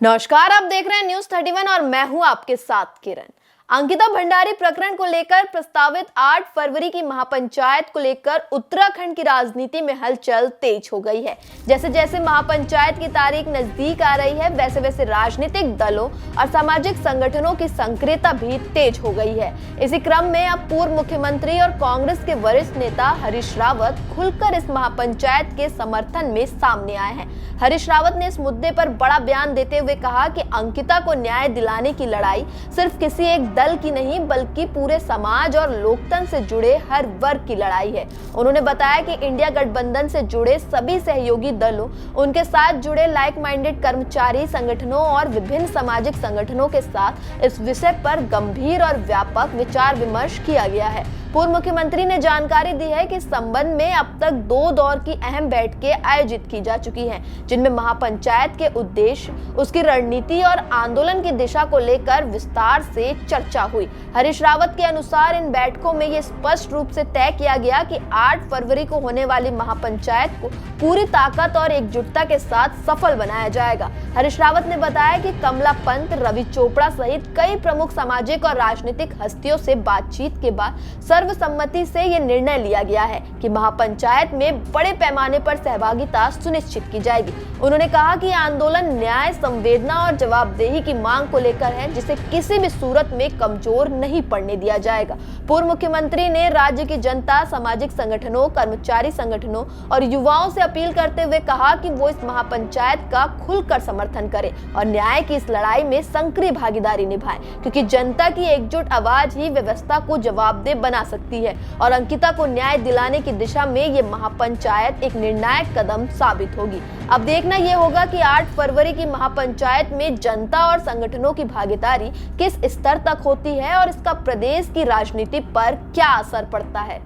नमस्कार, आप देख रहे हैं न्यूज 31 और मैं हूं आपके साथ किरण। अंकिता भंडारी प्रकरण को लेकर प्रस्तावित 8 फरवरी की महापंचायत को लेकर उत्तराखंड की राजनीति में हलचल तेज हो गई है। जैसे जैसे महापंचायत की तारीख नजदीक आ रही है, वैसे वैसे राजनीतिक दलों और सामाजिक संगठनों की सक्रियता भी तेज हो गई है। इसी क्रम में अब पूर्व मुख्यमंत्री और कांग्रेस के वरिष्ठ नेता हरीश रावत खुलकर इस महापंचायत के समर्थन में सामने आए हैं। हरीश रावत ने इस मुद्दे पर बड़ा बयान देते हुए कहा कि अंकिता को न्याय दिलाने की लड़ाई सिर्फ किसी एक दल की नहीं बल्कि पूरे समाज और लोकतंत्र से जुड़े हर वर्ग की लड़ाई है। उन्होंने बताया कि इंडिया गठबंधन से जुड़े सभी सहयोगी दलों, उनके साथ जुड़े लाइक माइंडेड कर्मचारी संगठनों और विभिन्न सामाजिक संगठनों के साथ इस विषय पर गंभीर और व्यापक विचार विमर्श किया गया है। पूर्व मुख्यमंत्री ने जानकारी दी है कि इस संबंध में अब तक 2 दौर की अहम बैठकें आयोजित की जा चुकी हैं, जिनमें महापंचायत के उद्देश्य, उसकी रणनीति और आंदोलन की दिशा को लेकर विस्तार से चर्चा हुई। हरीश रावत के अनुसार इन बैठकों में ये स्पष्ट रूप से तय किया गया कि 8 फरवरी को होने वाली महापंचायत को पूरी ताकत और एकजुटता के साथ सफल बनाया जाएगा। हरीश रावत ने बताया कि कमला पंत, रवि चोपड़ा सहित कई प्रमुख सामाजिक और राजनीतिक हस्तियों से बातचीत के बाद सर्वसम्मति से ये निर्णय लिया गया है कि महापंचायत में बड़े पैमाने पर सहभागिता सुनिश्चित की जाएगी। उन्होंने कहा कि आंदोलन न्याय, संवेदना और जवाबदेही की मांग को लेकर है, जिसे किसी भी सूरत में कमजोर नहीं पड़ने दिया जाएगा। पूर्व मुख्यमंत्री ने राज्य की जनता, सामाजिक संगठनों, कर्मचारी संगठनों और युवाओं से अपील करते हुए कहा कि वो इस महापंचायत का खुलकर समर्थन करें और न्याय की इस लड़ाई में सक्रिय भागीदारी निभाएं, क्योंकि जनता की एकजुट आवाज ही व्यवस्था को जवाबदेह बना सकती है और अंकिता को न्याय दिलाने की दिशा में ये महापंचायत एक निर्णायक कदम साबित होगी। अब देखना यह होगा कि 8 फरवरी की महापंचायत में जनता और संगठनों की भागीदारी किस स्तर तक होती है और इसका प्रदेश की राजनीति पर क्या असर पड़ता है।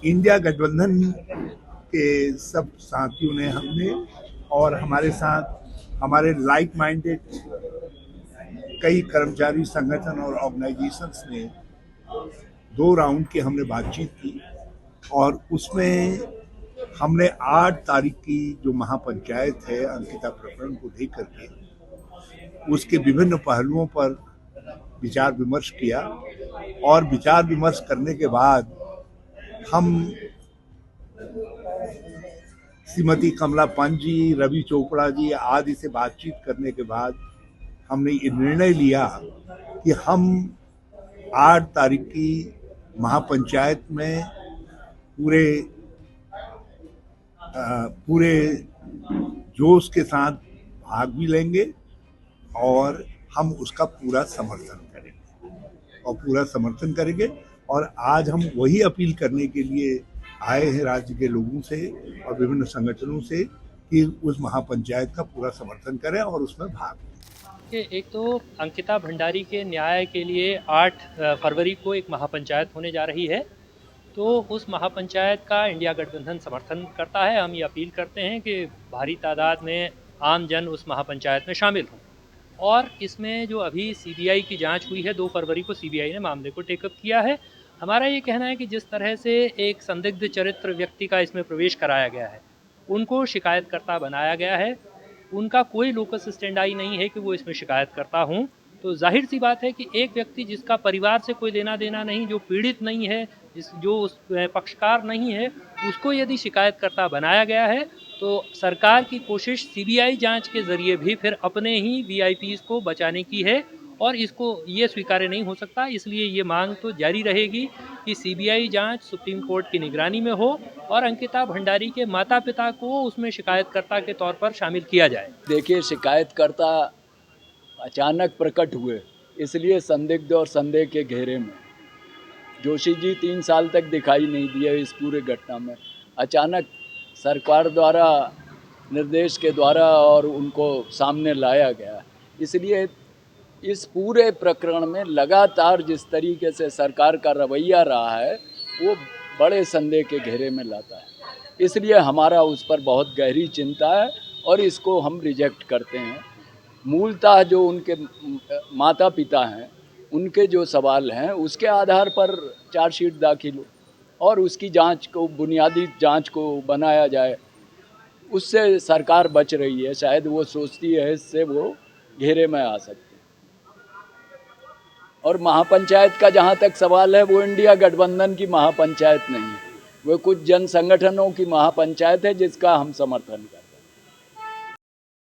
इंडिया गठबंधन के सब साथियों ने, हमने और हमारे साथ हमारे लाइक माइंडेड कई कर्मचारी संगठन और ऑर्गेनाइजेशंस ने 2 राउंड की हमने बातचीत की और उसमें हमने 8 तारीख की जो महापंचायत है अंकिता प्रकरण को लेकर के उसके विभिन्न पहलुओं पर विचार विमर्श किया और विचार विमर्श करने के बाद हम श्रीमती कमला पंत जी, रवि चोपड़ा जी आदि से बातचीत करने के बाद हमने ये निर्णय लिया कि हम 8 तारीख की महापंचायत में पूरे जोश के साथ भाग भी लेंगे और हम उसका पूरा समर्थन करेंगे और आज हम वही अपील करने के लिए आए हैं राज्य के लोगों से और विभिन्न संगठनों से कि उस महापंचायत का पूरा समर्थन करें और उसमें भाग लें। एक तो अंकिता भंडारी के न्याय के लिए 8 फरवरी को एक महापंचायत होने जा रही है, तो उस महापंचायत का इंडिया गठबंधन समर्थन करता है। हम ये अपील करते हैं कि भारी तादाद में आम जन उस महापंचायत में शामिल हों और इसमें जो अभी सीबीआई की जांच हुई है, 2 फरवरी को सीबीआई ने मामले को टेकअप किया है। हमारा ये कहना है कि जिस तरह से एक संदिग्ध चरित्र व्यक्ति का इसमें प्रवेश कराया गया है, उनको शिकायतकर्ता बनाया गया है, उनका कोई लोकस स्टैंडाई नहीं है कि वो इसमें शिकायतकर्ता हों, तो जाहिर सी बात है कि एक व्यक्ति जिसका परिवार से कोई लेना देना नहीं, जो पीड़ित नहीं है, जो उस पक्षकार नहीं है, उसको यदि शिकायतकर्ता बनाया गया है तो सरकार की कोशिश सीबीआई जांच के ज़रिए भी फिर अपने ही वीआईपीज़ को बचाने की है और इसको ये स्वीकार्य नहीं हो सकता। इसलिए ये मांग तो जारी रहेगी कि सीबीआई जांच सुप्रीम कोर्ट की निगरानी में हो और अंकिता भंडारी के माता पिता को उसमें शिकायतकर्ता के तौर पर शामिल किया जाए। देखिए, शिकायतकर्ता अचानक प्रकट हुए, इसलिए संदिग्ध और संदेह के घेरे में जोशी जी 3 साल तक दिखाई नहीं दिए। इस पूरे घटना में अचानक सरकार द्वारा निर्देश के द्वारा और उनको सामने लाया गया, इसलिए इस पूरे प्रकरण में लगातार जिस तरीके से सरकार का रवैया रहा है वो बड़े संदेह के घेरे में लाता है। इसलिए हमारा उस पर बहुत गहरी चिंता है और इसको हम रिजेक्ट करते हैं। मूलतः जो उनके माता पिता हैं, उनके जो सवाल हैं, उसके आधार पर चार्जशीट दाखिल हो और उसकी जांच को, बुनियादी जांच को बनाया जाए। उससे सरकार बच रही है। शायद वो सोचती है इससे वो घेरे में आ सकती है। और महापंचायत का जहाँ तक सवाल है, वो इंडिया गठबंधन की महापंचायत नहीं है, वो कुछ जन संगठनों की महापंचायत है जिसका हम समर्थन करते हैं।